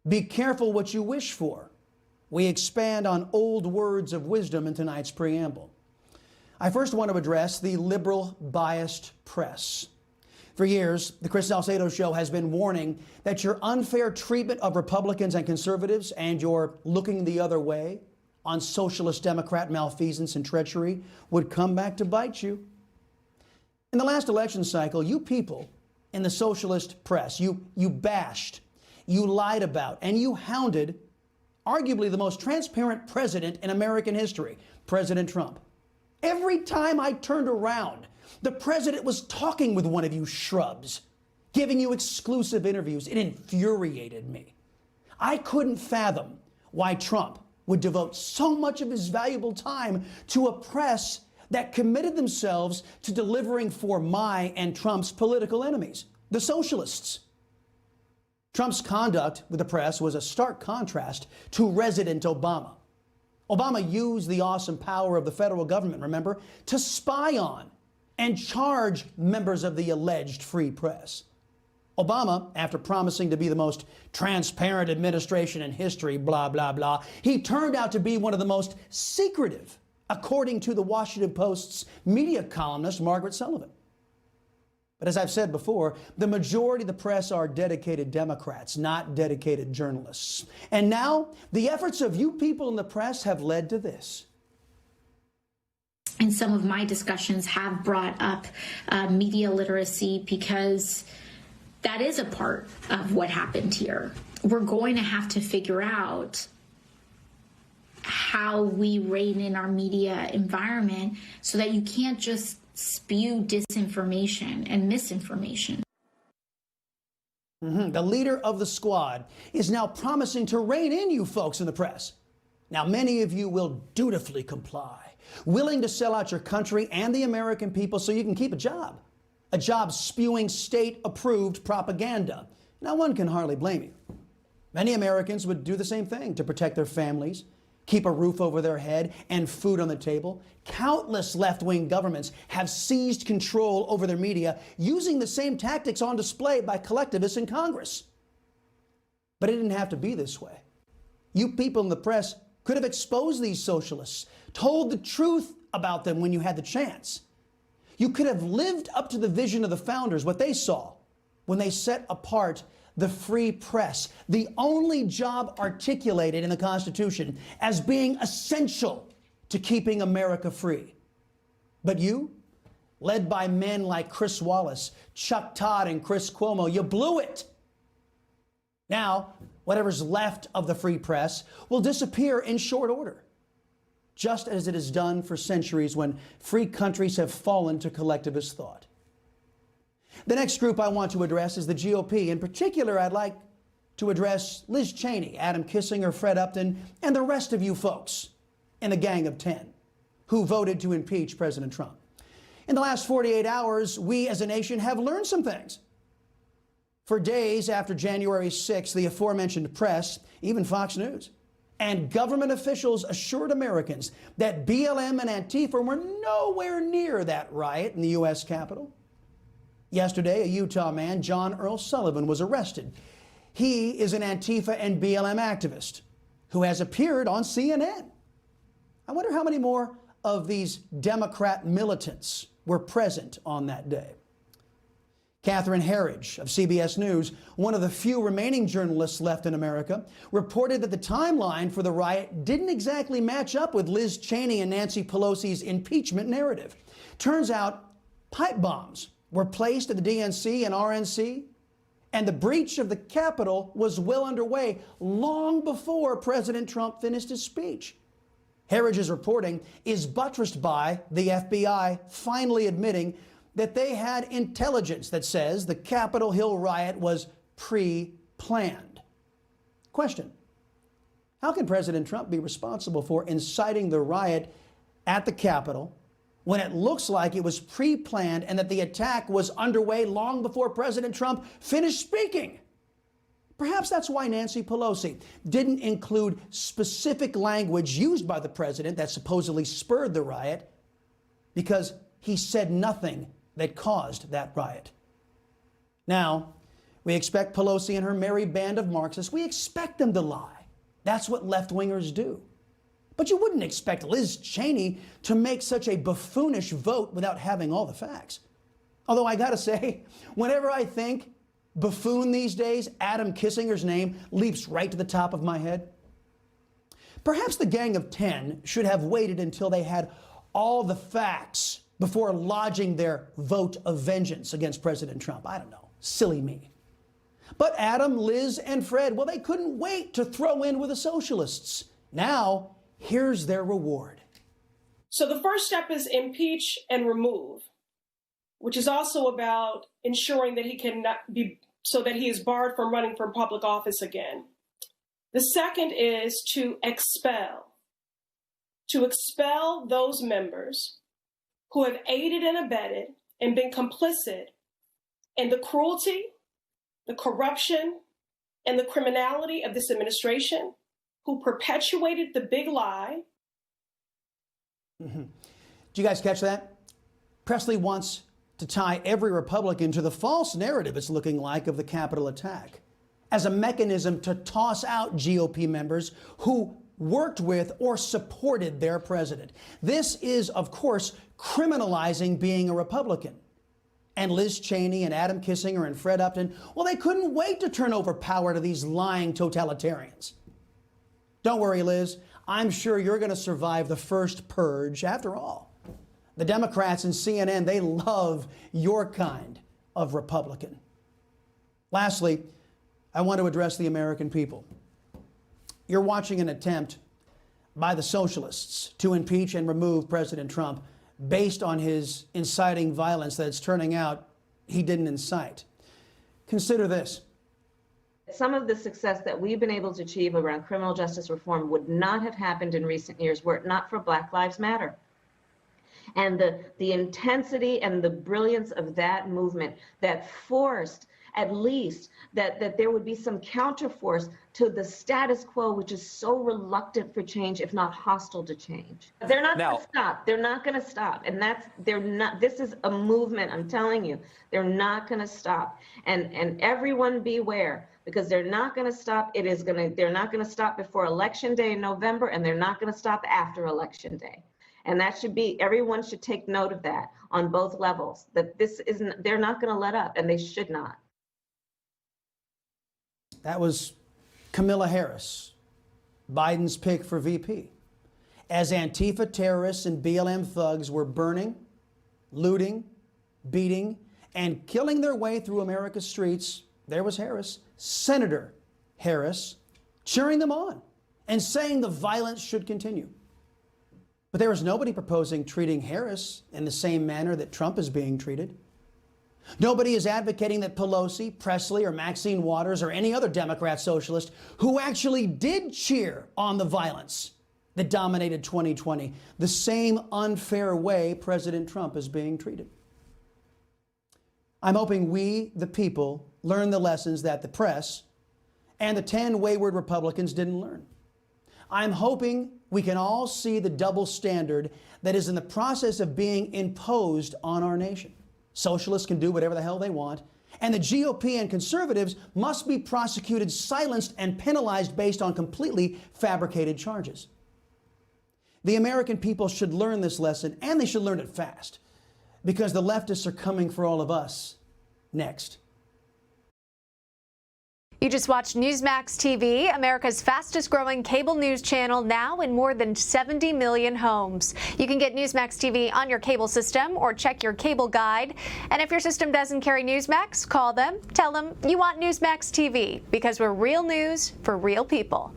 Be careful what you wish for. We expand on old words of wisdom in tonight's preamble. I first want to address the liberal biased press. For years, the Chris Salcedo Show has been warning that your unfair treatment of Republicans and conservatives and your looking the other way on socialist Democrat malfeasance and treachery would come back to bite you. In the last election cycle, you people in the socialist press, you bashed, you lied about, and you hounded arguably the most transparent president in American history, President Trump. Every time I turned around, the president was talking with one of you shrubs, giving you exclusive interviews. It infuriated me. I couldn't fathom why Trump would devote so much of his valuable time to a press that committed themselves to delivering for my and Trump's political enemies, the socialists. Trump's conduct with the press was a stark contrast to Resident Obama. Obama used the awesome power of the federal government, remember, to spy on and charge members of the alleged free press. Obama, after promising to be the most transparent administration in history, blah, blah, blah, he turned out to be one of the most secretive, according to the Washington Post's media columnist, Margaret Sullivan. But as I've said before, the majority of the press are dedicated Democrats, not dedicated journalists. And now, the efforts of you people in the press have led to this. And some of my discussions have brought up media literacy because that is a part of what happened here. We're going to have to figure out how we rein in our media environment so that you can't just spew disinformation and misinformation. The leader of the squad is now promising to rein in you folks in the press. Now, many of you will dutifully comply, willing to sell out your country and the American people so you can keep a job spewing state-approved propaganda. Now, one can hardly blame you. Many Americans would do the same thing to protect their families, keep a roof over their head, and food on the table. Countless left-wing governments have seized control over their media using the same tactics on display by collectivists in Congress. But it didn't have to be this way. You people in the press could have exposed these socialists, told the truth about them when you had the chance. You could have lived up to the vision of the founders, what they saw when they set apart the free press, the only job articulated in the Constitution as being essential to keeping America free. But you, led by men like Chris Wallace, Chuck Todd, and Chris Cuomo, you blew it. Now, whatever's left of the free press will disappear in short order, just as it has done for centuries when free countries have fallen to collectivist thought. The next group I want to address is the GOP. In particular, I'd like to address Liz Cheney, Adam Kissinger, Fred Upton, and the rest of you folks in the Gang of 10 who voted to impeach President Trump. In the last 48 hours, we as a nation have learned some things. For days after January 6th, the aforementioned press, even Fox News, and government officials assured Americans that BLM and Antifa were nowhere near that riot in the U.S. Capitol. Yesterday, a Utah man, John Earl Sullivan, was arrested. He is an Antifa and BLM activist who has appeared on CNN. I wonder how many more of these Democrat militants were present on that day. Catherine Herridge of CBS News, one of the few remaining journalists left in America, reported that the timeline for the riot didn't exactly match up with Liz Cheney and Nancy Pelosi's impeachment narrative. Turns out pipe bombs were placed at the DNC and RNC, and the breach of the Capitol was well underway long before President Trump finished his speech. Herridge's reporting is buttressed by the FBI finally admitting that they had intelligence that says the Capitol Hill riot was pre-planned. Question: how can President Trump be responsible for inciting the riot at the Capitol when it looks like it was pre-planned and that the attack was underway long before President Trump finished speaking? Perhaps that's why Nancy Pelosi didn't include specific language used by the president that supposedly spurred the riot, because he said nothing that caused that riot. Now, We expect Pelosi and her merry band of Marxists, we expect them to lie. That's what left-wingers do. But you wouldn't expect Liz Cheney to make such a buffoonish vote without having all the facts. Although I gotta say, whenever I think buffoon these days, Adam Kissinger's name leaps right to the top of my head. Perhaps the Gang of 10 should have waited until they had all the facts before lodging their vote of vengeance against President Trump. I don't know, silly me. But Adam, Liz, and Fred, well, they couldn't wait to throw in with the socialists. Now, here's their reward. So the first step is impeach and remove, which is also about ensuring that he cannot be, so that he is barred from running for public office again. The second is to expel those members who have aided and abetted and been complicit in the cruelty, the corruption, and the criminality of this administration, who perpetuated the big lie. Did you guys catch that? Presley wants to tie every Republican to the false narrative it's looking like of the Capitol attack as a mechanism to toss out GOP members who worked with or supported their president. This is, of course, criminalizing being a Republican. And Liz Cheney and Adam Kissinger and Fred Upton, well, they couldn't wait to turn over power to these lying totalitarians. Don't worry, Liz. I'm sure you're going to survive the first purge. After all, the Democrats and CNN, they love your kind of Republican. Lastly, I want to address the American people. You're watching an attempt by the socialists to impeach and remove President Trump based on his inciting violence that it's turning out he didn't incite. Consider this. Some of the success that we've been able to achieve around criminal justice reform would not have happened in recent years were it not for Black Lives Matter. And the intensity and the brilliance of that movement that forced at least that there would be some counterforce to the status quo, which is so reluctant for change, if not hostile to change. They're not going to stop. They're not going to stop. And this is a movement, I'm telling you, they're not going to stop. And everyone beware, because they're not going to stop. They're not going to stop before Election Day in November, and they're not going to stop after Election Day. And that should be, everyone should take note of that on both levels, that they're not going to let up, and they should not. That was Kamala Harris, Biden's pick for VP. As Antifa terrorists and BLM thugs were burning, looting, beating, and killing their way through America's streets, there was Harris, Senator Harris, cheering them on and saying the violence should continue. But there was nobody proposing treating Harris in the same manner that Trump is being treated. Nobody is advocating that Pelosi, Presley, or Maxine Waters, or any other Democrat socialist who actually did cheer on the violence that dominated 2020, the same unfair way President Trump is being treated. I'm hoping we, the people, learn the lessons that the press and the 10 wayward Republicans didn't learn. I'm hoping we can all see the double standard that is in the process of being imposed on our nation. Socialists can do whatever the hell they want, and the GOP and conservatives must be prosecuted, silenced, and penalized based on completely fabricated charges. The American people should learn this lesson, and they should learn it fast, because the leftists are coming for all of us next. You just watched Newsmax TV, America's fastest growing cable news channel, now in more than 70 million homes. You can get Newsmax TV on your cable system or check your cable guide. And if your system doesn't carry Newsmax, call them, tell them you want Newsmax TV, because we're real news for real people.